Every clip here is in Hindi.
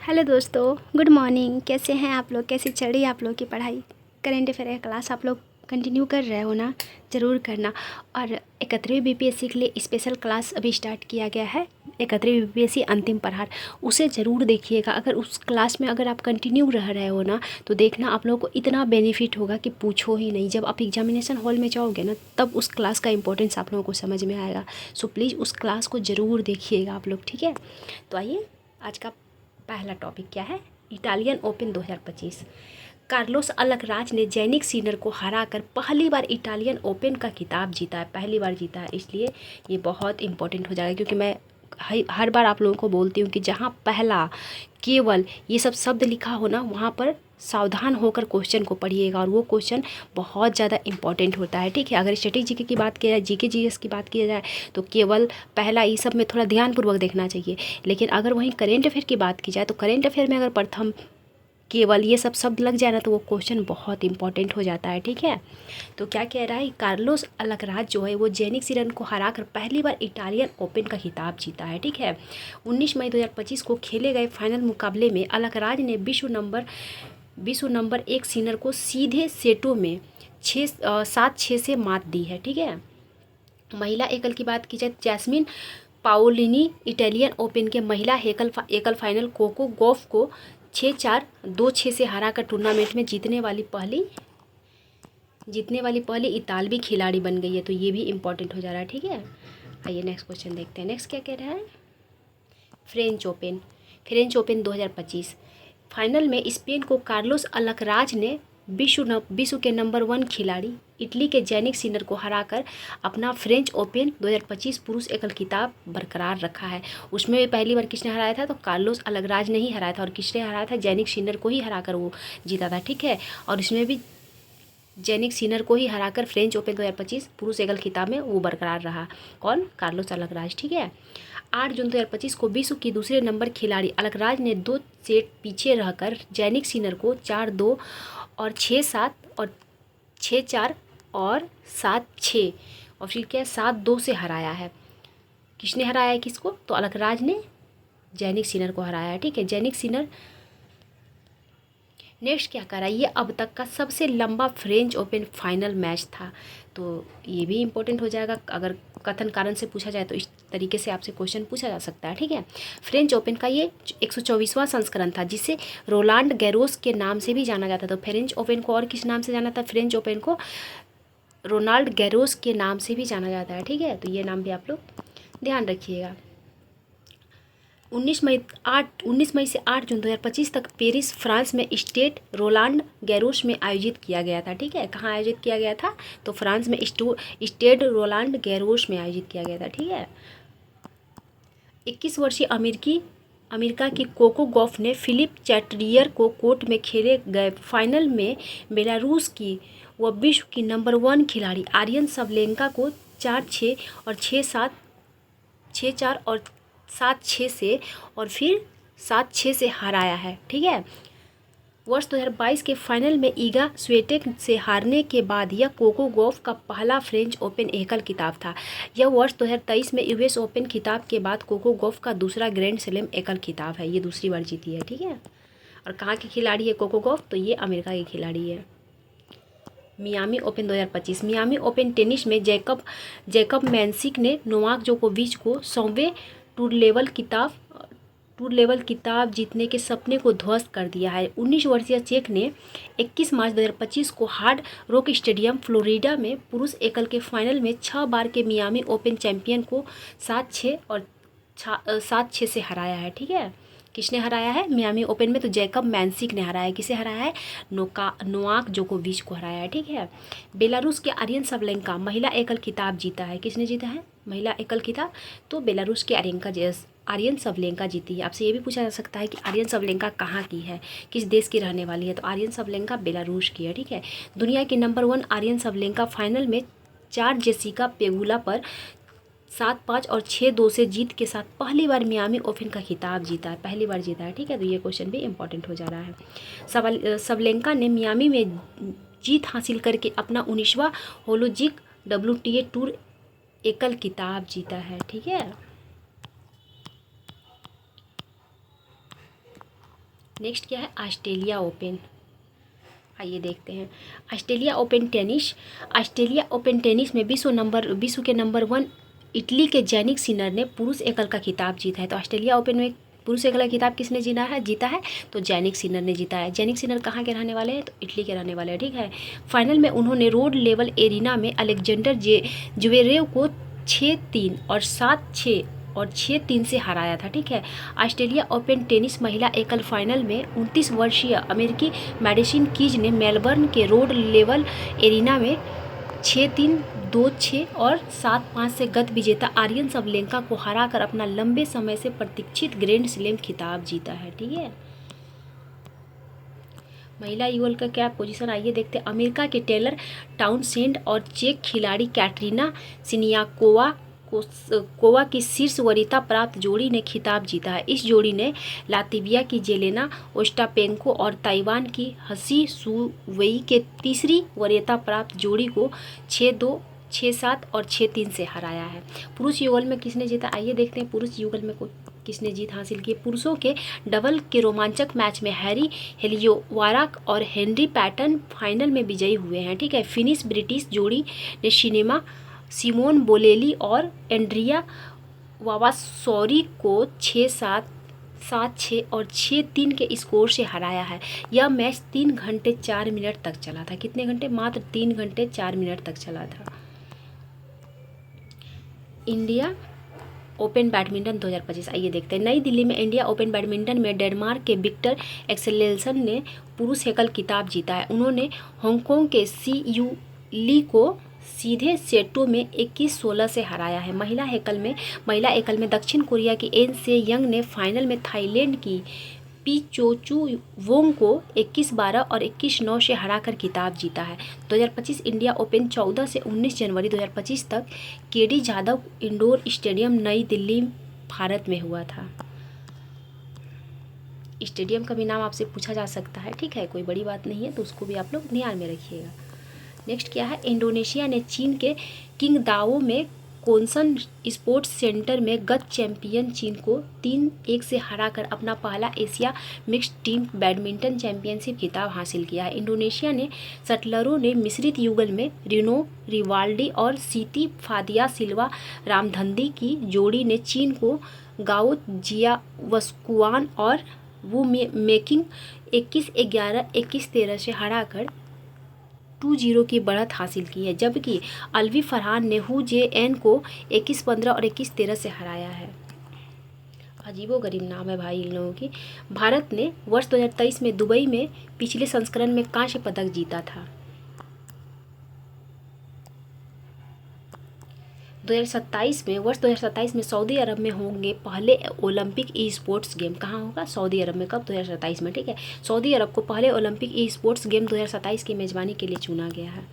हेलो दोस्तों, गुड मॉर्निंग। कैसे हैं आप लोग? कैसी चल रही है आप लोग की पढ़ाई? करेंट अफेयर क्लास आप लोग कंटिन्यू कर रहे हो ना? ज़रूर करना। और 31वीं बीपीएससी के लिए स्पेशल क्लास अभी स्टार्ट किया गया है, 31वीं बीपीएससी अंतिम प्रहार। उसे ज़रूर देखिएगा। अगर उस क्लास में अगर आप कंटिन्यू रह रहे हो ना, तो देखना आप लोगों को इतना बेनिफिट होगा कि पूछो ही नहीं। जब आप एग्जामिनेशन हॉल में जाओगे ना, तब उस क्लास का इंपॉर्टेंस आप लोगों को समझ में आएगा। सो प्लीज़ उस क्लास को ज़रूर देखिएगा आप लोग, ठीक है? तो आइए, आज का पहला टॉपिक क्या है? Italian open 2025। कार्लोस अलकराज ने जैनिक सिनर को हराकर पहली बार इटालियन ओपन का खिताब जीता है। पहली बार जीता है, इसलिए ये बहुत इंपॉर्टेंट हो जाएगा। क्योंकि मैं हर बार आप लोगों को बोलती हूँ कि जहाँ पहला केवल ये सब शब्द लिखा हो ना, वहाँ पर सावधान होकर क्वेश्चन को पढ़िएगा, और वो क्वेश्चन बहुत ज़्यादा इंपॉर्टेंट होता है, ठीक है? अगर स्टैटिक जीके की बात किया जाए, जीके जीएस की बात किया जाए, तो केवल पहला ये सब में थोड़ा ध्यानपूर्वक देखना चाहिए। लेकिन अगर वहीं करेंट अफेयर की बात की जाए, तो करेंट अफेयर में अगर प्रथम केवल ये सब शब्द लग जाए ना, तो वो क्वेश्चन बहुत इंपॉर्टेंट हो जाता है, ठीक है? तो क्या कह रहा है? कार्लोस अलकराज जो है वो जैनिक सिनर को हराकर पहली बार इटालियन ओपन का खिताब जीता है, ठीक है? 19 मई 2025 को खेले गए फाइनल मुकाबले में अलकराज ने विश्व नंबर 1 सिनर को सीधे सेटों में 7-6 से मात दी है, ठीक है? महिला एकल की बात की जाए, जैस्मिन पाओलिनी इटालियन ओपन के महिला एकल फाइनल कोको गॉफ को 6-4, 2-6 से हराकर टूर्नामेंट में जीतने वाली पहली इतालवी खिलाड़ी बन गई है। तो ये भी इंपॉर्टेंट हो जा रहा है, ठीक है? आइए नेक्स्ट क्वेश्चन देखते हैं। नेक्स्ट क्या कह रहा है? फ्रेंच ओपन 2025 फाइनल में स्पेन को कार्लोस अलकराज ने विश्व के नंबर 1 खिलाड़ी इटली के जैनिक सिनर को हराकर अपना फ्रेंच ओपन 2025 पुरुष एकल खिताब बरकरार रखा है। उसमें भी पहली बार किसने हराया था? तो कार्लोस अलकराज ने ही हराया था। और किसने हराया था? जैनिक सिनर को ही हराकर वो जीता था, ठीक है? और इसमें भी जैनिक सिनर को ही हराकर फ्रेंच ओपन 2025 पुरुष एकल खिताब में वो बरकरार रहा। कौन? कार्लोस अलकराज, ठीक है? 8 जून 2025 को विश्व की दूसरे नंबर खिलाड़ी अलकराज ने 2 सेट पीछे रहकर जैनिक सिनर को 4-2 और 6-7 और 6-4 और 7-6 और फिर क्या 7-2 से हराया है। किसने हराया है किसको? तो अलकराज ने जैनिक सिनर को हराया है, ठीक है? जैनिक सिनर नेक्स्ट क्या करा? ये अब तक का सबसे लंबा फ्रेंच ओपन फाइनल मैच था। तो ये भी इंपॉर्टेंट हो जाएगा। अगर कथन कारण से पूछा जाए तो इस तरीके से आपसे क्वेश्चन पूछा जा सकता है, ठीक है? फ्रेंच ओपन का ये 124वां संस्करण था, जिसे रोलांड गैरोस के नाम से भी जाना जाता था। तो फ्रेंच ओपन को और किस नाम से जाना था? फ्रेंच ओपन को रोनाल्ड गैरोस के नाम से भी जाना जाता है, ठीक है? तो ये नाम भी आप लोग ध्यान रखिएगा। 19 मई से 8 जून 2025 तक पेरिस फ्रांस में स्टेट रोलांड गैरोस में आयोजित किया गया था, ठीक है? कहाँ आयोजित किया गया था? तो फ्रांस में स्टेड रोलांड गैरोस में आयोजित किया गया था, ठीक है? 21 वर्षीय अमेरिका की कोको गॉफ ने फिलिप चैटरियर को कोर्ट में खेले गए फाइनल में बेलारूस की व विश्व की नंबर 1 खिलाड़ी आर्यन सबलेंका को 4-6 और 6-7, 6-4 और 7-6 से और फिर 7-6 से हराया है, ठीक है? वर्ष 2022 के फाइनल में ईगा स्विएटेक से हारने के बाद यह कोको गॉफ का पहला फ्रेंच ओपन एकल खिताब था। यह वर्ष 2023 में यूएस ओपन खिताब के बाद कोको गॉफ का दूसरा ग्रैंड स्लैम एकल खिताब है। ये दूसरी बार जीती है, ठीक है? और कहाँ की खिलाड़ी है कोको गॉफ? तो ये अमेरिका की खिलाड़ी है। Miami open 2025 Miami open tennis में जैकब मैंसिक ने नोवाक जोकोविच को 100वें टूर लेवल किताब जीतने के सपने को ध्वस्त कर दिया है। 19 वर्षीय चेक ने 21 मार्च 2025 को हार्ड रॉक स्टेडियम फ्लोरिडा में पुरुष एकल के फाइनल में 6 बार के मियामी ओपन चैंपियन को 7-6 और 7-6 से हराया है, ठीक है? किसने हराया है मियामी ओपन में? तो जैकब मैंसिक ने हराया है। किसे हराया है? नोवाक जोकोविच को हराया है, ठीक है? बेलारूस के आर्यन सबलेंका महिला एकल खिताब जीता है। किसने जीता है महिला एकल खिताब? तो बेलारूस के आर्यन सबलेंका जीती है। आपसे ये भी पूछा जा सकता है कि आर्यन सबलेंका कहाँ की है, किस देश की रहने वाली है? तो आर्यन सबलेंका बेलारूस की है, ठीक है? दुनिया की नंबर 1 आर्यन सबलेंका फाइनल में 4 जेसिका पेगुला पर 7-5 और 6-2 से जीत के साथ पहली बार मियामी ओपन का खिताब जीता है, पहली बार जीता है, ठीक है? तो ये क्वेश्चन भी इंपॉर्टेंट हो जा रहा है। सबलेंका ने मियामी में जीत हासिल करके अपना 19वां होलोजिक WTA टूर एकल खिताब जीता है, ठीक है? नेक्स्ट क्या है, ऑस्ट्रेलिया ओपन। आइए देखते हैं Australia open tennis. Australia open tennis में विश्व के नंबर 1 इटली के जैनिक सिनर ने पुरुष एकल का खिताब जीता है। तो ऑस्ट्रेलिया ओपन में पुरुष एकल का खिताब किसने जीता है तो जैनिक सिनर ने जीता है। जैनिक सिनर कहाँ के रहने वाले हैं, तो इटली के रहने वाले हैं, ठीक है। फाइनल में उन्होंने रोड लेवल एरिना में अलेक्जेंडर ज्वेरेव को 6-3 और 7-6 और 6-3 से हराया था, ठीक है। ऑस्ट्रेलिया ओपन टेनिस महिला एकल फाइनल में 29 वर्षीय अमेरिकी मैडिसन कीज ने मेलबर्न के रोड लेवल एरिना में 6-3, 2-6 और 7-5 से गत विजेता आर्यन सबलेंका को हराकर अपना लंबे समय से प्रतीक्षित ग्रैंड स्लैम खिताब जीता है, ठीक है। महिला युगल का क्या पोजीशन, आइए देखते हैं। अमेरिका के टेलर टाउनसेंड और चेक खिलाड़ी कैटरीना सिनियाकोवा की शीर्ष वरीयता प्राप्त जोड़ी ने खिताब जीता है। इस जोड़ी ने लातविया की जेलेना ओस्टापेंको और ताइवान की हसी सुवेई के तीसरी वरीयता प्राप्त जोड़ी को 6-2, 6-7 और 6-3 से हराया है। पुरुष युगल में किसने जीता, आइए देखते हैं पुरुष युगल में किसने जीत हासिल की। पुरुषों के डबल के रोमांचक मैच में हैरी हेलियोवारक और हेनरी पैटन फाइनल में विजयी हुए हैं, ठीक है। फिनिश ब्रिटिश जोड़ी ने सिमोन बोलेली और एंड्रिया वावासौरी को 6-7, 7-6 और 6-3 के स्कोर से हराया है। यह मैच 3 घंटे 4 मिनट तक चला था। कितने घंटे, मात्र 3 घंटे 4 मिनट तक चला था। इंडिया ओपन बैडमिंटन 2025, आइए देखते हैं। नई दिल्ली में इंडिया ओपन बैडमिंटन में डेनमार्क के विक्टर एक्सेल्सन ने पुरुष एकल खिताब जीता है। उन्होंने हांगकांग के सी यू ली को सीधे सेटों में 21-16 से हराया है। महिला एकल में दक्षिण कोरिया की एन से यंग ने फाइनल में थाईलैंड की पी चोचू वोंग को 21-12 और 21-9 से हराकर खिताब जीता है। 2025 इंडिया ओपन 14 से 19 जनवरी 2025 तक केडी जाधव इंडोर स्टेडियम नई दिल्ली भारत में हुआ था। स्टेडियम का भी नाम आपसे पूछा जा सकता है, ठीक है, कोई बड़ी बात नहीं है, तो उसको भी आप लोग ध्यान में रखिएगा। नेक्स्ट क्या है, इंडोनेशिया ने चीन के किंगदाओ में कोनसन स्पोर्ट्स सेंटर में गत चैंपियन चीन को 3-1 से हराकर अपना पहला Asia mixed team badminton championship खिताब हासिल किया है। इंडोनेशिया ने शटलरों ने मिश्रित युगल में रिनो रिवाल्डी और सीती फादिया सिल्वा रामधंदी की जोड़ी ने चीन को गाओ जियावस्कुआन और वू मेकिंग 21-11, 21-13 से हराकर 2-0 की बढ़त हासिल की है, जबकि अलवी फरहान ने हु जे एन को 21-15 और 21-13 से हराया है। अजीबोगरीब नाम है भाई इन लोगों की। भारत ने वर्ष 2023 में दुबई में पिछले संस्करण में कांस्य पदक जीता था। 2027 में सऊदी अरब में होंगे पहले ओलंपिक ई स्पोर्ट्स गेम। कहाँ होगा, सऊदी अरब में। कब, 2027 में, ठीक है। सऊदी अरब को पहले ओलंपिक ई स्पोर्ट्स गेम 2027 की मेजबानी के लिए चुना गया है।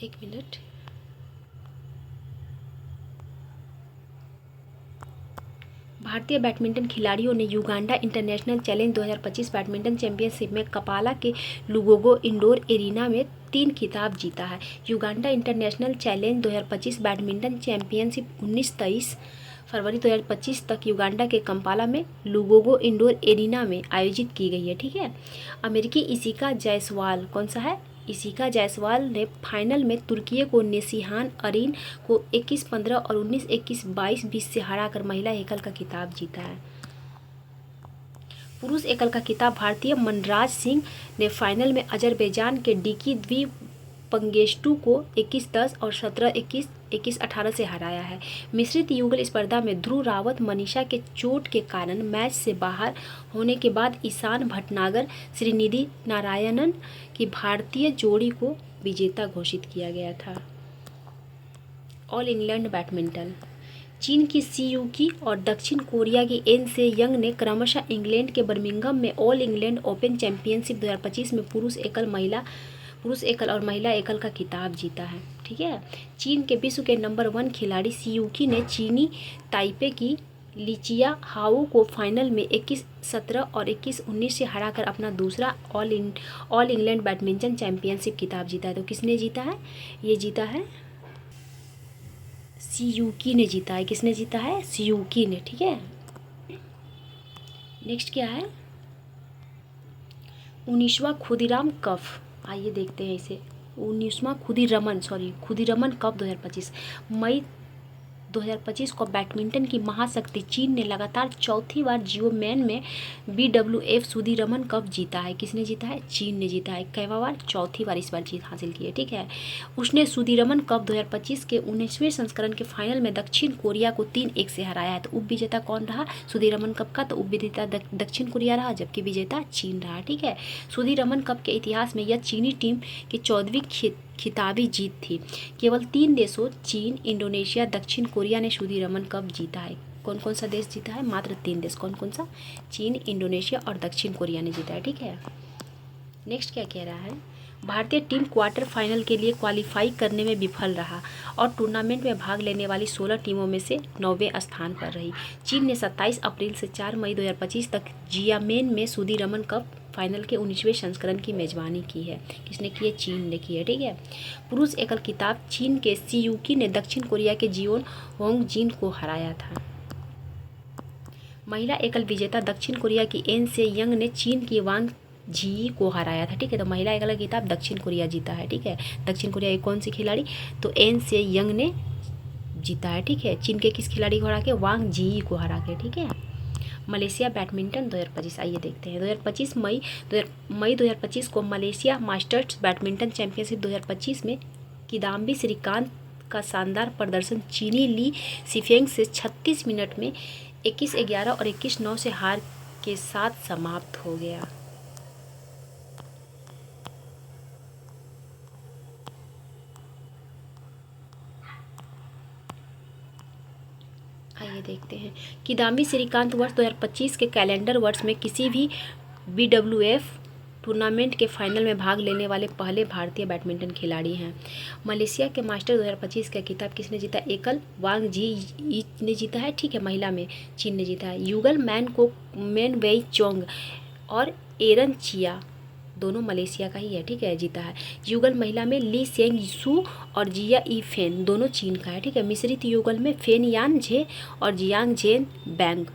एक मिनट, भारतीय बैडमिंटन खिलाड़ियों ने Uganda international challenge 2025 badminton championship में कपाला के लुगोगो इंडोर एरिना में 3 खिताब जीता है। Uganda international challenge 2025 badminton championship 19-23 फरवरी 2025 तक युगांडा के कंपाला में लुगोगो इंडोर एरिना में आयोजित की गई है, ठीक है। अमेरिकी इशिका जायसवाल, कौन सा है, इशिका जायसवाल ने फाइनल में तुर्की को नेसिहान अरीन को 21-15 और 19-21, 22-20 से हराकर महिला एकल का खिताब जीता है। पुरुष एकल का खिताब भारतीय मनराज सिंह ने फाइनल में अजरबैजान के डिकी द्विपंगेस्टू को 21-10 और 17-21, 21-18 से हराया है। मिश्रित युगल स्पर्धा में ध्रुव रावत मनीषा के चोट के कारण मैच से बाहर होने के बाद ईशान भटनागर श्रीनिधि नारायणन की भारतीय जोड़ी को विजेता घोषित किया गया था। ऑल इंग्लैंड बैडमिंटन, चीन की सी युकी और दक्षिण कोरिया की एन से यंग ने क्रमशः इंग्लैंड के बर्मिंघम में ऑल इंग्लैंड ओपन चैंपियनशिप 2025 में पुरुष एकल और महिला एकल का खिताब जीता है, ठीक है। चीन के विश्व के नंबर 1 खिलाड़ी सी युकी ने चीनी ताइपे की लिचिया हाउ को फाइनल में 21-17 और 21-19 से हराकर अपना दूसरा ऑल इंग्लैंड बैडमिंटन चैंपियनशिप खिताब जीता है। तो किसने जीता है, ये जीता है सियूकी ने जीता है। किसने जीता है? सियूकी ने। ठीक है, नेक्स्ट क्या है? 19वां खुदीराम कप, आइए देखते हैं इसे। 19वां खुदीरमन कप 2025, मई 2025 को बैडमिंटन की महाशक्ति चीन ने लगातार चौथी बार जियोमैन में BWF सुदीरमन कप जीता है। किसने जीता है? चीन ने जीता है। कैवा बार? चौथी बार इस बार जीत हासिल की है। ठीक है, उसने सुदीरमन कप 2025 के 19वें संस्करण के फाइनल में दक्षिण कोरिया को 3-1 से हराया है। तो उप विजेता कौन रहा? सुदीरमन कप का तो उप विजेता दक्षिण कोरिया रहा, जबकि विजेता चीन रहा। ठीक है, सुदीरमन कप के इतिहास में यह चीनी टीम की 14वीं खिताबी जीत थी। केवल 3 देशों चीन, इंडोनेशिया, दक्षिण कोरिया ने सुदीरमन कप जीता है। कौन कौन सा देश जीता है? मात्र 3 देश। कौन कौन सा? चीन, इंडोनेशिया और दक्षिण कोरिया ने जीता है। ठीक है, नेक्स्ट क्या कह रहा है? भारतीय टीम क्वार्टर फाइनल के लिए क्वालिफाई करने में विफल रहा और टूर्नामेंट में भाग लेने वाली 16 टीमों में से 9वें स्थान पर रही। चीन ने 27 अप्रैल से 4 मई 2025 तक जियामेन में सुदीरमन कप फाइनल के 19वें संस्करण की मेजबानी की है। किसने की है? चीन ने की है। ठीक है, पुरुष एकल खिताब चीन के सियूकी ने दक्षिण कोरिया के जियोन होंगजिन को हराया था। महिला एकल विजेता दक्षिण कोरिया की एन से यंग ने चीन की वांग झी को हराया था। ठीक है, तो महिला एकल खिताब दक्षिण कोरिया जीता है। ठीक है, दक्षिण कोरिया की कौन सी खिलाड़ी? तो एन से यंग ने जीता है। ठीक है, चीन के किस खिलाड़ी को हरा के? वांग झी को हरा के। ठीक है, मलेशिया बैडमिंटन 2025, आइए देखते हैं। 2025 मई 2025 को मलेशिया मास्टर्स बैडमिंटन चैंपियनशिप 2025 में किदाम्बी श्रीकांत का शानदार प्रदर्शन चीनी ली सिफेंग से 36 मिनट में 21-11 और 21-9 से हार के साथ समाप्त हो गया। आइए देखते हैं। किदाम्बी श्रीकांत वर्ष 2025 के कैलेंडर वर्ष में किसी भी BWF टूर्नामेंट के फाइनल में भाग लेने वाले पहले भारतीय बैडमिंटन खिलाड़ी हैं। मलेशिया के मास्टर 2025 का खिताब किसने जीता? एकल वांग जी ने जीता है। ठीक है, महिला में चीन ने जीता है। युगल मैन वेई चोंग और एरन चिया दोनों मलेशिया का ही है। ठीक है, जीता है। युगल महिला में ली सेंग सू और जिया ई फेन दोनों चीन का है। ठीक है, मिश्रित युगल में फेन यान झे और जियांग जेन बैंग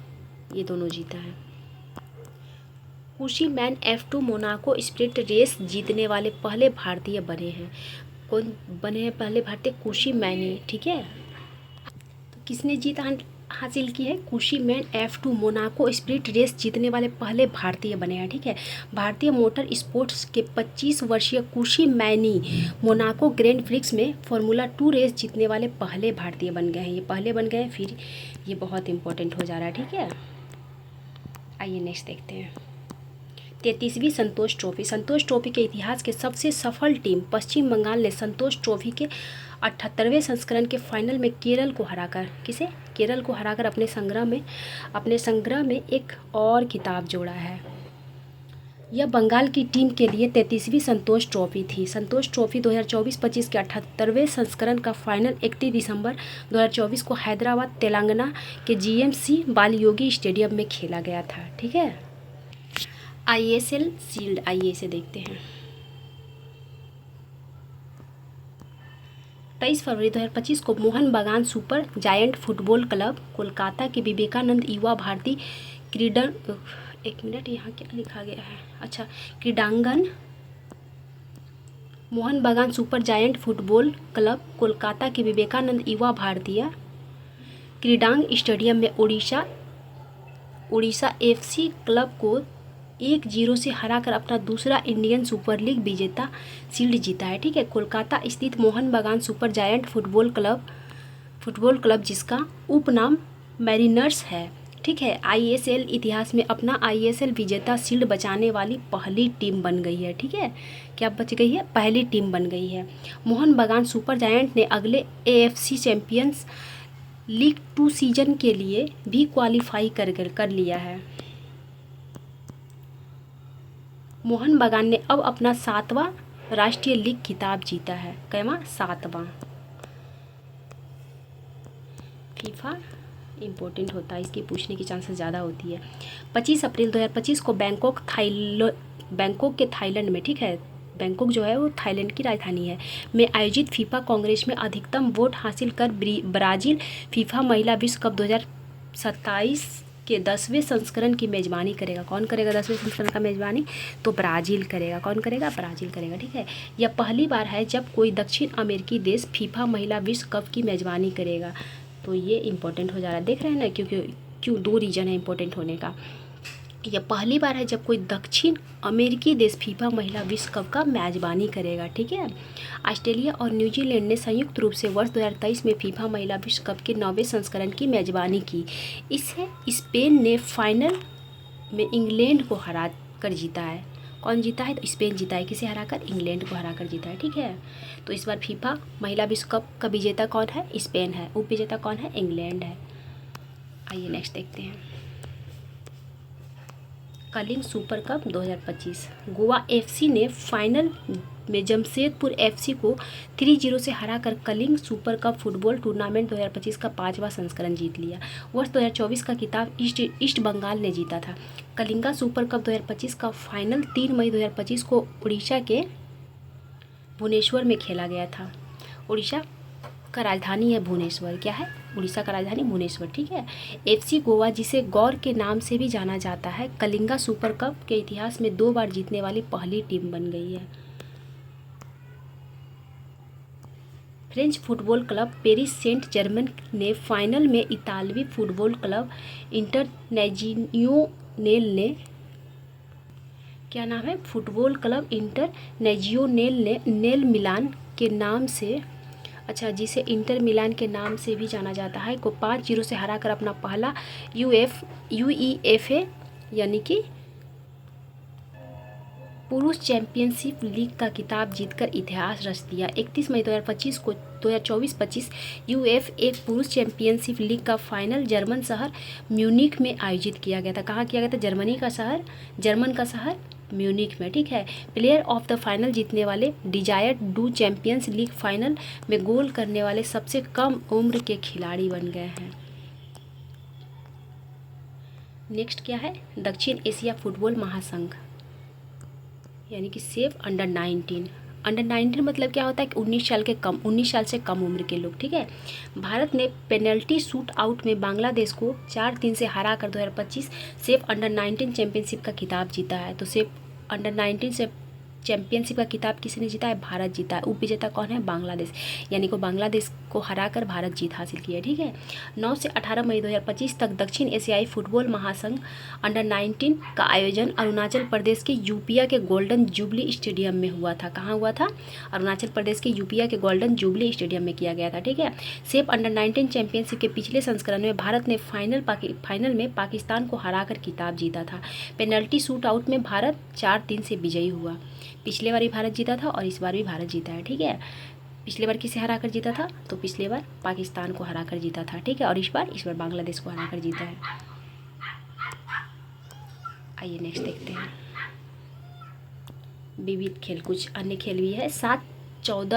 ये दोनों जीता है। कुशी man F2 Monaco sprint race जीतने वाले पहले भारतीय बने हैं। कौन बने हैं पहले भारतीय? कुशी मैन। ठीक है, तो किसने जीत हासिल की है? कुशी man F2 Monaco sprint race जीतने वाले पहले भारतीय बने हैं। ठीक है, भारतीय मोटर स्पोर्ट्स के 25 वर्षीय कुशी मैनी मोनाको ग्रैंड प्रिक्स में फार्मूला 2 रेस जीतने वाले पहले भारतीय बन गए हैं। ये पहले बन गए हैं, फिर ये बहुत इंपॉर्टेंट हो जा रहा है। ठीक है, आइए नेक्स्ट देखते हैं। 33वीं संतोष ट्रॉफी। संतोष ट्रॉफी के इतिहास के सबसे सफल टीम पश्चिम बंगाल ने संतोष ट्रॉफी के 78वें संस्करण के फाइनल में केरल को हराकर, किसे? केरल को हराकर अपने संग्रह में एक और खिताब जोड़ा है। यह बंगाल की टीम के लिए 33वीं संतोष ट्रॉफी थी। संतोष ट्रॉफी 2024-25 के 78वें संस्करण का फाइनल 31 दिसंबर 2024 को हैदराबाद तेलंगाना के GMC बालयोगी स्टेडियम में खेला गया था। ठीक है, ISL शील्ड, आइए इसे देखते हैं। 23 फरवरी 2025 को मोहन बागान super giant football club Kolkata के विवेकानंद युवा भारती क्रीडा, एक मिनट यहाँ क्या लिखा गया है? अच्छा, क्रीडांगन मोहन बागान super giant football club Kolkata के विवेकानंद युवा भारतीय क्रीडांग स्टेडियम में उड़ीसा FC क्लब को 1-0 से हराकर अपना दूसरा इंडियन सुपर लीग विजेता शील्ड जीता है। ठीक है, कोलकाता स्थित मोहन बागान सुपर जायंट फुटबॉल क्लब जिसका उपनाम मैरिनर्स है। ठीक है, ISL इतिहास में अपना ISL विजेता शील्ड बचाने वाली पहली टीम बन गई है। ठीक है, क्या बच गई है? पहली टीम बन गई है। मोहन बागान सुपर जायंट ने अगले AFC चैंपियंस लीग 2 सीजन के लिए भी क्वालिफाई कर लिया है। मोहन बागान ने अब अपना 7वां राष्ट्रीय लीग खिताब जीता है। कैवां? 7वां। फीफा इम्पोर्टेंट होता है, इसकी पूछने की चांसेस ज़्यादा होती है। 25 अप्रैल 2025 को बैंकॉक के थाईलैंड में, ठीक है, बैंकॉक जो है वो थाईलैंड की राजधानी है, में आयोजित फीफा कांग्रेस में अधिकतम वोट हासिल कर ब्राज़ील फीफा महिला विश्व कप 2027 के 10वें संस्करण की मेज़बानी करेगा। कौन करेगा 10वें संस्करण का मेज़बानी? तो ब्राज़ील करेगा। कौन करेगा? ब्राज़ील करेगा। ठीक है, यह पहली बार है जब कोई दक्षिण अमेरिकी देश फीफा महिला विश्व कप की मेज़बानी करेगा। तो ये इंपॉर्टेंट हो जा रहा है, देख रहे हैं ना, क्योंकि क्यों 2 रीज़न है इंपॉर्टेंट होने का। यह पहली बार है जब कोई दक्षिण अमेरिकी देश फीफा महिला विश्व कप का मेज़बानी करेगा। ठीक है, ऑस्ट्रेलिया और न्यूजीलैंड ने संयुक्त रूप से वर्ष 2023 में फीफा महिला विश्व कप के 9वें संस्करण की मेज़बानी की। इसे स्पेन ने फाइनल में इंग्लैंड को हरा कर जीता है। कौन जीता है? तो स्पेन जीता है। किसे हराकर? इंग्लैंड को हराकर जीता है। ठीक है, तो इस बार फीफा महिला विश्व कप का विजेता कौन है? स्पेन है। उप विजेता कौन है? इंग्लैंड है। आइए नेक्स्ट देखते हैं। Kalinga super cup 2025, Goa FC ने फाइनल में जमशेदपुर एफसी को 3-0 से हराकर Kalinga super cup football tournament 2025 का 5वां संस्करण जीत लिया। वर्ष 2024 का खिताब ईस्ट बंगाल ने जीता था। कलिंगा सुपर कप 2025 का फाइनल 3 मई 2025 को उड़ीसा के भुवनेश्वर में खेला गया था। उड़ीसा का राजधानी है भुवनेश्वर। क्या है? उड़ीसा का राजधानी भुवनेश्वर। ठीक है, एफसी गोवा, जिसे गौर के नाम से भी जाना जाता है, कलिंगा सुपर कप के इतिहास में 2 बार जीतने वाली पहली टीम बन गई है। French football club Paris Saint Germain ने फाइनल में इतालवी फुटबॉल क्लब इंटरनेजियोनेल ने, क्या नाम है? फुटबॉल क्लब इंटरनेजियोनेल ने नेल मिलान के नाम से, अच्छा, जिसे इंटर मिलान के नाम से भी जाना जाता है, को 5-0 से हराकर अपना पहला यूईएफए यानी कि पुरुष चैंपियनशिप लीग का खिताब जीतकर इतिहास रच दिया। 31 मई 2025 को 2024-25 यूएफए पुरुष चैंपियनशिप लीग का फाइनल जर्मन शहर म्यूनिख में आयोजित किया गया था। कहाँ किया गया था? जर्मन का शहर म्यूनिख में। ठीक है, प्लेयर ऑफ द फाइनल जीतने वाले Desire Doue champions league final में गोल करने वाले सबसे कम उम्र के खिलाड़ी बन गए हैं। नेक्स्ट क्या है? दक्षिण एशिया फुटबॉल महासंघ यानी कि सेफ अंडर 19 मतलब क्या होता है कि 19 साल से कम उम्र के लोग। ठीक है, भारत ने पेनल्टी शूट आउट में बांग्लादेश को 4-3 से हराकर 2025 सेफ अंडर 19 चैंपियनशिप का खिताब जीता है। तो सेफ अंडर 19 से चैंपियनशिप का खिताब किसने जीता है? भारत जीता है। उप विजेता कौन है? बांग्लादेश, यानी को बांग्लादेश को हराकर भारत जीत हासिल की है। ठीक है, 9 से 18 मई 2025 तक दक्षिण एशियाई फुटबॉल महासंघ अंडर 19 का आयोजन अरुणाचल प्रदेश के यूपिया के गोल्डन जुबली स्टेडियम में हुआ था। कहाँ हुआ था? अरुणाचल प्रदेश के यूपिया के गोल्डन जुबली स्टेडियम में किया गया था। ठीक है, सेफ अंडर 19 चैंपियनशिप के पिछले संस्करण में भारत ने फाइनल में पाकिस्तान को हराकर खिताब जीता था। पेनल्टी शूट आउट में भारत 4-3 से विजयी हुआ। पिछले बार भी भारत जीता था और इस बार भी भारत जीता है। ठीक है, पिछले बार किसे हराकर जीता था? तो पिछले बार पाकिस्तान को हराकर जीता था। ठीक है, और इस बार बांग्लादेश को हराकर जीता है। आइए नेक्स्ट देखते हैं। विविध खेल, कुछ अन्य खेल भी है। 7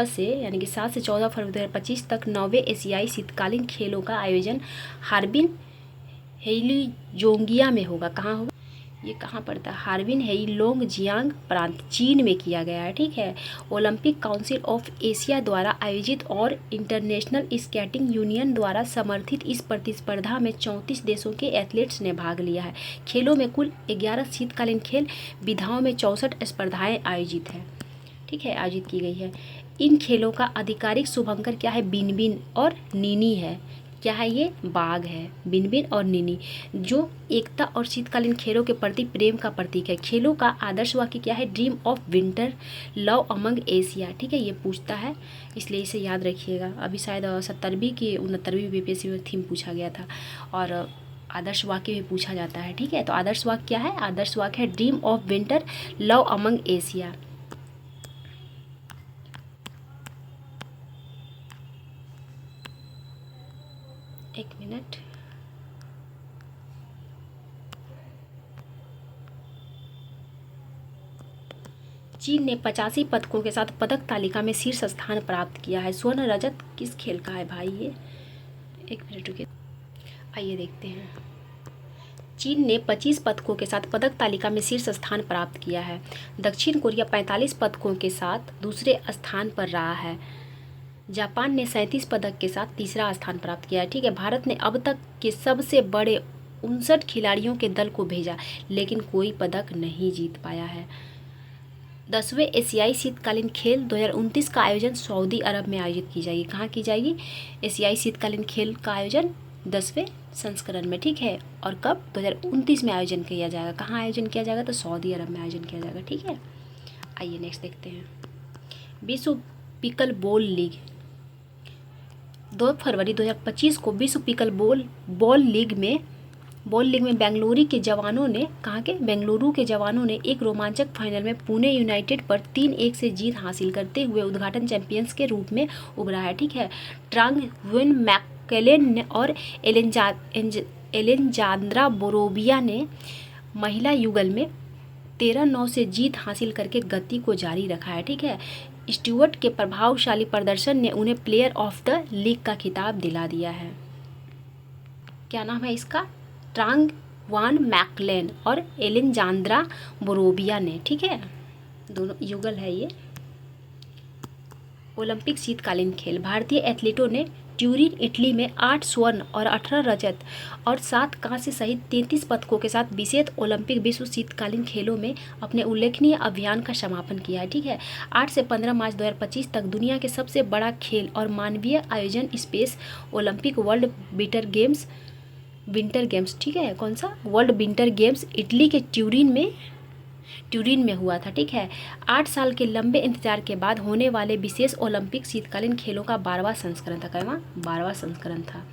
से 14 फरवरी 2025 तक 9वें एशियाई शीतकालीन खेलों का आयोजन हार्बिन हेइलुंजियांग में होगा। कहाँ होगा? ये कहाँ पड़ता है? हार्बिन हेइलुंजियांग प्रांत, चीन में किया गया है। ठीक है, ओलंपिक काउंसिल ऑफ एशिया द्वारा आयोजित और इंटरनेशनल स्केटिंग यूनियन द्वारा समर्थित इस प्रतिस्पर्धा में 34 देशों के एथलीट्स ने भाग लिया है। खेलों में कुल 11 शीतकालीन खेल विधाओं में 64 स्पर्धाएं आयोजित की गई है। इन खेलों का आधिकारिक शुभंकर क्या है? बिनबिन और नीनी है। क्या है? ये बाघ है, बिनबिन और नीनी, जो एकता और शीतकालीन खेलों के प्रति प्रेम का प्रतीक है। खेलों का आदर्श वाक्य क्या है? Dream of winter, love among Asia. ठीक है, ये पूछता है, इसलिए इसे याद रखिएगा। अभी शायद 70वीं की 69वीं बीपीएससी में थीम पूछा गया था और आदर्श वाक्य भी पूछा जाता है। ठीक है, तो आदर्श वाक्य क्या है? आदर्श वाक्य है dream of winter, love among Asia. एक मिनट। चीन ने 85 पदकों के साथ पदक तालिका में शीर्ष स्थान प्राप्त किया है। स्वर्ण रजत किस खेल का है भाई? ये एक मिनट रुकिए, आइए देखते हैं। चीन ने 25 पदकों के साथ पदक तालिका में शीर्ष स्थान प्राप्त किया है। दक्षिण कोरिया 45 पदकों के साथ दूसरे स्थान पर रहा है। जापान ने 37 पदक के साथ तीसरा स्थान प्राप्त किया है। ठीक है, भारत ने अब तक के सबसे बड़े 59 खिलाड़ियों के दल को भेजा, लेकिन कोई पदक नहीं जीत पाया है। 10वें एशियाई शीतकालीन खेल 2029 का आयोजन सऊदी अरब में आयोजित की जाएगी। कहाँ की जाएगी? एशियाई शीतकालीन खेल का आयोजन 10वें संस्करण में। ठीक है, और कब? 2029 में आयोजन किया जाएगा। कहाँ आयोजन किया जाएगा? तो सऊदी अरब में आयोजन किया जाएगा। ठीक है, आइए नेक्स्ट देखते हैं। विश्व पिकल बॉल लीग 2 फरवरी 2025 को विश्व पिकल बॉल लीग में बेंगलुरु के जवानों ने एक रोमांचक फाइनल में पुणे यूनाइटेड पर 3-1 से जीत हासिल करते हुए उद्घाटन चैंपियंस के रूप में उभरा है। ठीक है, ट्रांग ह्वेन मैककेलेन और एलेजांद्रा बोरोबिया ने महिला युगल में 13-9 से जीत हासिल करके गति को जारी रखा है। ठीक है, स्टुअर्ट के प्रभावशाली प्रदर्शन ने उन्हें प्लेयर ऑफ द लीग का खिताब दिला दिया है। क्या नाम है इसका? ट्रांग वान मैकलेन और एलेजांद्रा बोरोबिया ने। ठीक है, दोनों युगल है ये। ओलंपिक शीतकालीन खेल भारतीय एथलीटों ने ट्यूरिन इटली में 8 स्वर्ण और 18 रजत और 7 कांस्य सहित 33 पदकों के साथ विशेष ओलंपिक विश्व शीतकालीन खेलों में अपने उल्लेखनीय अभियान का समापन किया है। ठीक है, 8 से 15 मार्च 2025 तक दुनिया के सबसे बड़ा खेल और मानवीय आयोजन space Olympic world winter games. ठीक है, कौन सा? वर्ल्ड विंटर गेम्स इटली के ट्यूरिन में हुआ था। ठीक है, 8 साल के लंबे इंतजार के बाद होने वाले विशेष ओलंपिक शीतकालीन खेलों का 12वां संस्करण था। कहवा 12वां संस्करण था।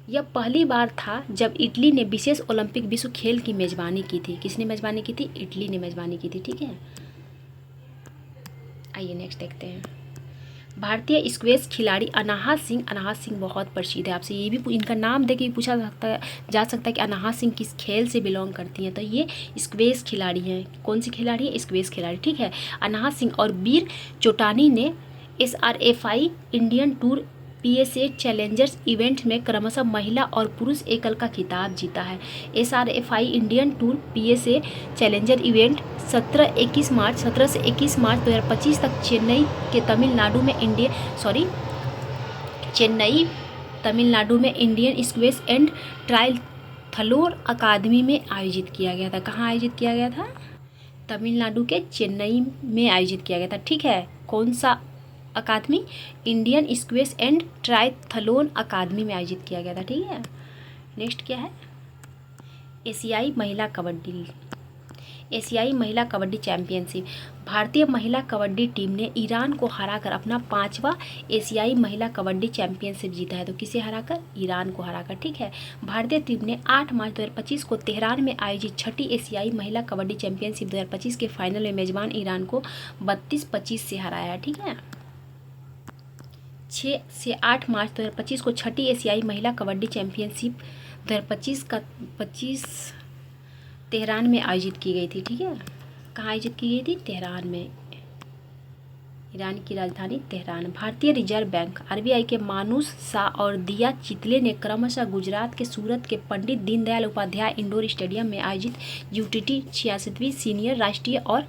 यह पहली बार था जब इटली ने विशेष ओलंपिक विश्व खेल की मेजबानी की थी। किसने मेजबानी की थी? इटली ने मेजबानी की थी। ठीक है, आइए नेक्स्ट देखते हैं। भारतीय स्क्वैश खिलाड़ी अनाहत सिंह बहुत प्रसिद्ध है। आपसे ये भी इनका नाम देके भी पूछा जा सकता है कि अनाहत सिंह किस खेल से बिलोंग करती हैं। तो ये स्क्वैश खिलाड़ी हैं। कौन सी खिलाड़ी है? स्क्वैश खिलाड़ी। ठीक है, अनाहत सिंह और वीर चोटानी ने SRFI Indian tour PSA Challengers event में क्रमशः महिला और पुरुष एकल का खिताब जीता है। SRFI Indian tour PSA challenger event 17 से 21 मार्च 2025 तक चेन्नई, तमिलनाडु में इंडियन स्क्वैश एंड ट्रायथलोन अकादमी में आयोजित किया गया था। कहाँ आयोजित किया गया था? तमिलनाडु के चेन्नई में आयोजित किया गया था। ठीक है, कौन सा अकादमी? इंडियन स्क्वैश एंड ट्रायथलोन अकादमी में आयोजित किया गया था। ठीक है, नेक्स्ट क्या है? एशियाई महिला कबड्डी चैंपियनशिप। भारतीय महिला कबड्डी टीम ने ईरान को हराकर अपना 5वां एशियाई महिला कबड्डी चैंपियनशिप जीता है। तो किसे हराकर? ईरान को हराकर। ठीक है, भारतीय टीम ने 8 मार्च 2025 को तेहरान में आयोजित 6ठी एशियाई महिला कबड्डी चैंपियनशिप 2025 के फाइनल में मेजबान ईरान को 32-25 से हराया है। ठीक है, 6 से 8 मार्च 2025 को 6ठी एशियाई महिला कबड्डी चैंपियनशिप 2025 तेहरान में आयोजित की गई थी। ठीक है, कहाँ आयोजित की गई थी? तेहरान में, ईरान की राजधानी तेहरान। भारतीय रिजर्व बैंक RBI के मानुष शाह और दिया चितले ने क्रमशः गुजरात के सूरत के पंडित दीनदयाल उपाध्याय इंडोर स्टेडियम में आयोजित UTT 66वीं सीनियर राष्ट्रीय और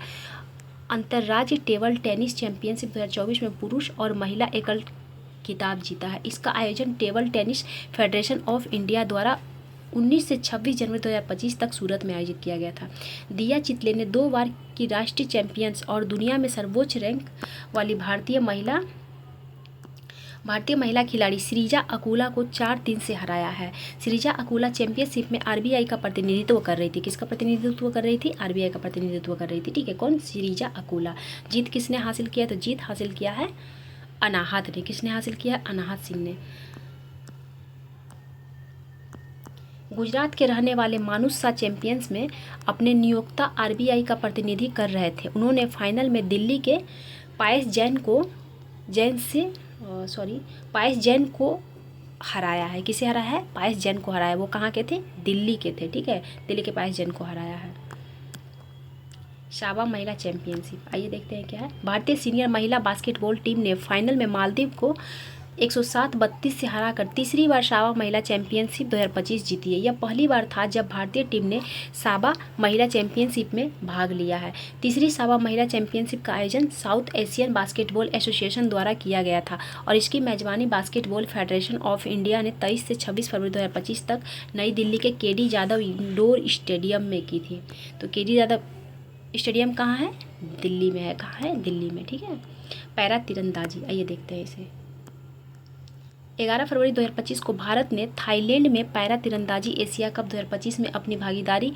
अंतर्राज्यीय टेबल टेनिस चैंपियनशिप 2024 में पुरुष और महिला एकल खिताब जीता है। इसका आयोजन table tennis federation of India द्वारा 19 से 26 जनवरी 2025 तक सूरत में आयोजित किया गया था। दिया चितले ने 2 बार की राष्ट्रीय चैंपियंस और दुनिया में सर्वोच्च रैंक वाली भारतीय महिला खिलाड़ी श्रीजा अकुला को 4-3 से हराया है। श्रीजा अकुला चैंपियनशिप में RBI का प्रतिनिधित्व कर रही थी। किसका प्रतिनिधित्व कर रही थी? RBI का प्रतिनिधित्व कर रही थी। ठीक है, कौन? श्रीजा अकुला। जीत किसने हासिल किया? तो जीत हासिल किया है अनाहत ने। किसने हासिल किया? अनाहत सिंह ने। गुजरात के रहने वाले मानुष शाह चैंपियंस में अपने नियोक्ता RBI का प्रतिनिधि कर रहे थे। उन्होंने फाइनल में दिल्ली के पायस जैन को हराया है। किसे हराया है? पायस जैन को हराया। वो कहाँ के थे? दिल्ली के थे। ठीक है, दिल्ली के पायस जैन को हराया है। शाबा महिला चैंपियनशिप, आइए देखते हैं क्या है। भारतीय सीनियर महिला बास्केटबॉल टीम ने फाइनल में मालदीव को 107-32 से हराकर तीसरी बार साबा महिला चैंपियनशिप 2025 जीती है। यह पहली बार था जब भारतीय टीम ने साबा महिला चैंपियनशिप में भाग लिया है। तीसरी साबा महिला चैंपियनशिप का आयोजन साउथ एशियन बास्केटबॉल एसोसिएशन द्वारा किया गया था और इसकी मेजबानी बास्केटबॉल फेडरेशन ऑफ इंडिया ने 23 से 26 फरवरी 2025 तक नई दिल्ली के के.डी. जादव इंडोर स्टेडियम में की थी। तो के.डी. जादव स्टेडियम कहाँ है? दिल्ली में है। कहाँ है? दिल्ली में, ठीक है। पैरा तीरंदाजी, आइए देखते हैं इसे। 11 फरवरी 2025 को भारत ने थाईलैंड में पैरा तीरंदाजी एशिया कप 2025 में अपनी भागीदारी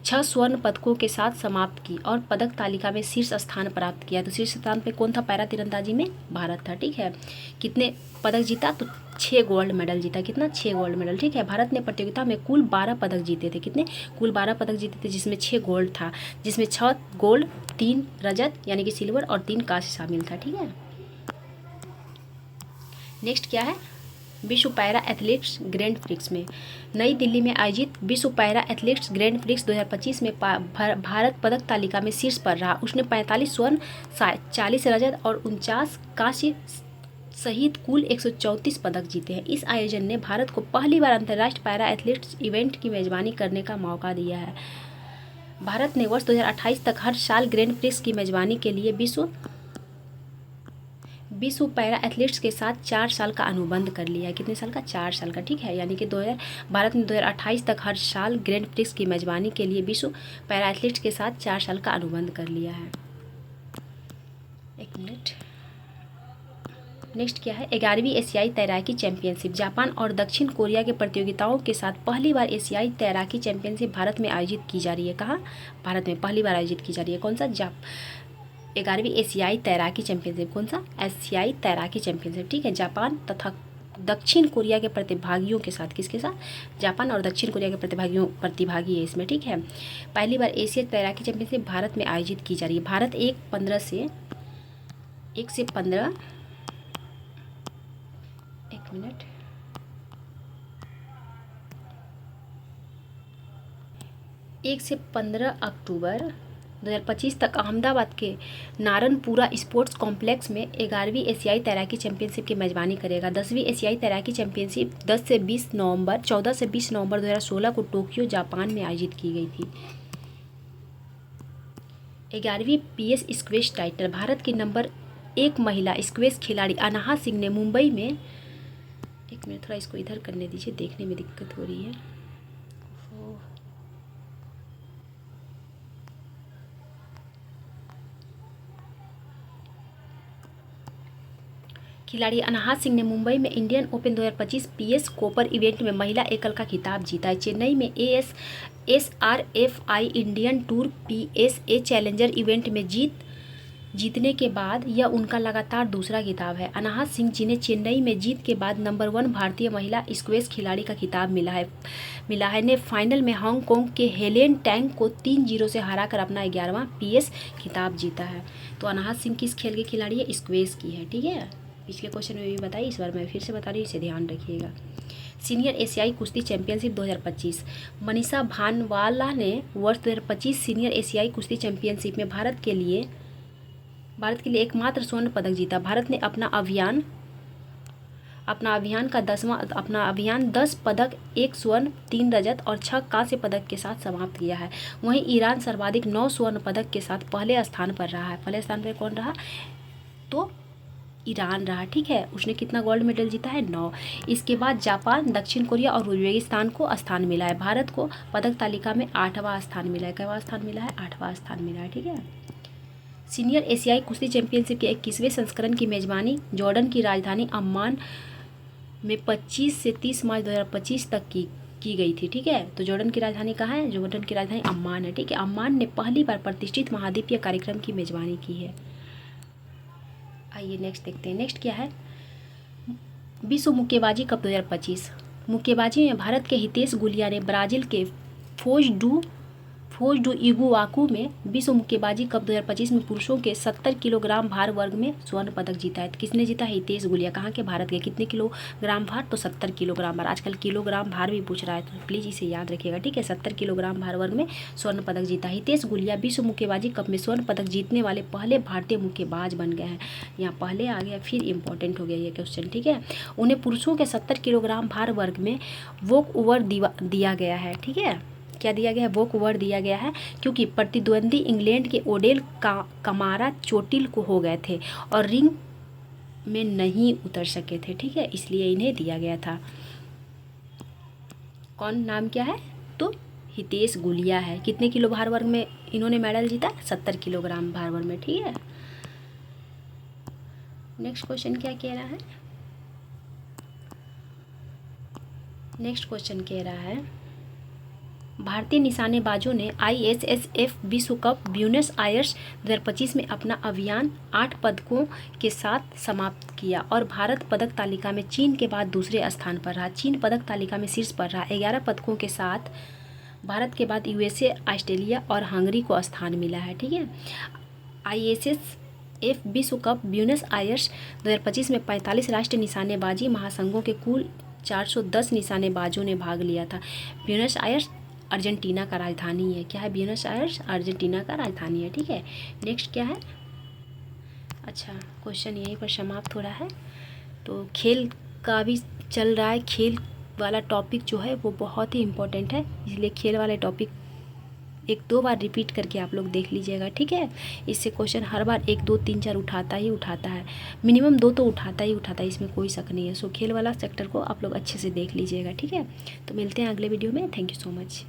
6 स्वर्ण पदकों के साथ समाप्त की और पदक तालिका में शीर्ष स्थान प्राप्त किया। तो शीर्ष स्थान पे कौन था? पैरा तीरंदाजी में भारत था, ठीक है। कितने पदक जीता? तो 6 गोल्ड मेडल जीता। कितना? 6 गोल्ड मेडल, ठीक है। भारत ने प्रतियोगिता में कुल 12 पदक जीते थे। कितने? कुल 12 पदक जीते थे, जिसमें 6 गोल्ड था, जिसमें 6 गोल्ड, 3 रजत यानी कि सिल्वर और 3 कांस्य शामिल था, ठीक है। नेक्स्ट क्या है? विश्व पैरा एथलेटिक्स ग्रैंड प्रिक्स में नई दिल्ली में आयोजित विश्व पैरा एथलेटिक्स ग्रैंड प्रिक्स 2025 में भारत पदक तालिका में शीर्ष पर रहा। उसने 45 स्वर्ण, 40 रजत और 49 कांस्य सहित कुल 134 पदक जीते हैं। इस आयोजन ने भारत को पहली बार अंतर्राष्ट्रीय पैरा एथलेटिक्स इवेंट की मेजबानी करने का मौका दिया है। भारत ने वर्ष 2028 तक हर साल ग्रैंड प्रिक्स की मेजबानी के लिए विश्व पैरा एथलीट्स के साथ 4 साल का अनुबंध कर लिया है। कितने साल का? 4 साल का, ठीक है। यानी कि भारत ने 2028 तक हर साल ग्रैंड प्रिक्स की मेजबानी के लिए विश्व पैरा एथलीट्स के साथ 4 साल का अनुबंध कर लिया है। एक मिनट। नेक्स्ट क्या है? 11वीं एशियाई तैराकी चैंपियनशिप जापान और दक्षिण कोरिया के प्रतियोगिताओं के साथ पहली बार एशियाई तैराकी चैंपियनशिप भारत में आयोजित की जा रही है। कहाँ? भारत में पहली बार आयोजित की जा रही है। कौन सा? 11वीं एशियाई तैराकी चैंपियनशिप। कौन सा? एशियाई तैराकी चैंपियनशिप, ठीक है। जापान तथा दक्षिण कोरिया के प्रतिभागियों के साथ। किसके साथ? जापान और दक्षिण कोरिया के प्रतिभागी है इसमें, ठीक है। पहली बार एशियाई तैराकी चैंपियनशिप भारत में आयोजित की जा रही है। भारत 1 से 15 अक्टूबर 2025 तक अहमदाबाद के नारनपुरा स्पोर्ट्स कॉम्प्लेक्स में 11वीं एशियाई तैराकी चैंपियनशिप की मेजबानी करेगा। 10वीं एशियाई तैराकी चैंपियनशिप 14 से 20 नवंबर 2016 को टोक्यो जापान में आयोजित की गई थी। 11वीं पीएस स्क्वैश टाइटल भारत की नंबर 1 महिला स्क्वैश खिलाड़ी अनाहत सिंह ने मुंबई में, एक मिनट थोड़ा इसको इधर करने दीजिए, देखने में दिक्कत हो रही है। खिलाड़ी अनाहत सिंह ने मुंबई में इंडियन ओपन 2025 पीएस कोपर इवेंट में महिला एकल का खिताब जीता है। चेन्नई में एसआरएफआई Indian tour PSA challenger event में जीतने के बाद यह उनका लगातार दूसरा खिताब है। अनाहत सिंह जिन्हें चेन्नई में जीत के बाद नंबर 1 भारतीय महिला स्क्वैश खिलाड़ी का खिताब मिला है ने फाइनल में हांगकांग के हेलेन टैंग को 3-0 से हराकर अपना 11वां पीएस खिताब जीता है। तो अनाहत सिंह किस खेल की खिलाड़ी है? स्क्वैश की है, ठीक है। पिछले क्वेश्चन में भी बताई, इस बार मैं फिर से बता रही हूँ, इसे ध्यान रखिएगा। सीनियर एशियाई कुश्ती चैंपियनशिप 2025 मनीषा भानवाला ने वर्ष 2025 सीनियर एशियाई कुश्ती चैंपियनशिप में भारत के लिए एकमात्र स्वर्ण पदक जीता। भारत ने अपना अभियान 10 पदक, 1 स्वर्ण, 3 रजत और 6 कांस्य पदक के साथ समाप्त किया है। वहीं ईरान सर्वाधिक 9 स्वर्ण पदक के साथ पहले स्थान पर रहा है। पहले स्थान पर कौन रहा? तो ईरान रहा, ठीक है। उसने कितना गोल्ड मेडल जीता है? 9। इसके बाद जापान, दक्षिण कोरिया और उज्बेकिस्तान को स्थान मिला है। भारत को पदक तालिका में 8वां स्थान मिला है। कैवा स्थान मिला है? 8वां स्थान मिला है, ठीक है। सीनियर एशियाई कुश्ती चैंपियनशिप के 21वें संस्करण की मेजबानी जॉर्डन की राजधानी अम्मान में 25 से 30 मार्च 2025 तक की गई थी, ठीक है। तो जॉर्डन की राजधानी कहाँ है? जॉर्डन की राजधानी अम्मान है, ठीक है। अम्मान ने पहली बार प्रतिष्ठित महाद्वीपीय कार्यक्रम की मेजबानी की है। आइए नेक्स्ट देखते हैं। नेक्स्ट क्या है? विश्व मुक्केबाजी कप 2025 मुक्केबाजी में भारत के हितेश गुलिया ने ब्राजील के फोज डू इगुआकू में विश्व मुक्केबाजी कप 2025 में पुरुषों के 70 किलोग्राम भार वर्ग में स्वर्ण पदक जीता है। तो किसने जीता है? हितेश गुलिया। कहाँ के? भारत के। कितने किलोग्राम भार? तो 70 किलोग्राम भार। आजकल किलोग्राम भार भी पूछ रहा है, तो प्लीज़ इसे याद रखिएगा, ठीक है। 70 किलोग्राम भार वर्ग में स्वर्ण पदक जीता। हितेश गुलिया विश्व मुक्केबाजी कप में स्वर्ण पदक जीतने वाले पहले भारतीय मुक्केबाज बन गए हैं। यहाँ पहले आ गया, फिर इंपॉर्टेंट हो गया ये क्वेश्चन, ठीक है। उन्हें पुरुषों के 70 किलोग्राम भार वर्ग में वॉक ओवर दिया गया है, ठीक है। क्या दिया गया है? वॉक ओवर दिया गया है, क्योंकि प्रतिद्वंदी इंग्लैंड के ओडेल कमारा चोटिल को हो गए थे और रिंग में नहीं उतर सके थे, ठीक है, इसलिए इन्हें दिया गया था। कौन? नाम क्या है? तो हितेश गुलिया है। कितने किलो भार वर्ग में इन्होंने मेडल जीता? 70 किलोग्राम भार वर्ग में, ठीक है। नेक्स्ट क्वेश्चन क्या कह रहा है? नेक्स्ट क्वेश्चन कह रहा है भारतीय निशानेबाजों ने ISSF विश्व कप ब्यूनस आयर्स 2025 में अपना अभियान 8 पदकों के साथ समाप्त किया और भारत पदक तालिका में चीन के बाद दूसरे स्थान पर रहा। चीन पदक तालिका में शीर्ष पर रहा 11 पदकों के साथ। भारत के बाद USA, ऑस्ट्रेलिया और हंगरी को स्थान मिला है, ठीक है। ISSF विश्व कप ब्यूनस आयर्स 2025 में 45 राष्ट्रीय निशानेबाजी महासंघों के कुल 410 निशानेबाजों ने भाग लिया था। ब्यूनस आयर्स अर्जेंटीना का राजधानी है। क्या है? ब्यूनस आयर्स अर्जेंटीना का राजधानी है, ठीक है। नेक्स्ट क्या है? अच्छा, क्वेश्चन यहीं पर समाप्त हो रहा है। तो खेल का भी चल रहा है। खेल वाला टॉपिक जो है वो बहुत ही इम्पोर्टेंट है, इसलिए खेल वाले टॉपिक 1-2 बार रिपीट करके आप लोग देख लीजिएगा, ठीक है। इससे क्वेश्चन हर बार 1, 2, 3, 4 उठाता ही उठाता है, मिनिमम 2 तो उठाता ही उठाता है, इसमें कोई शक नहीं है। सो खेल वाला सेक्टर को आप लोग अच्छे से देख लीजिएगा, ठीक है। तो मिलते हैं अगले वीडियो में। Thank you so much.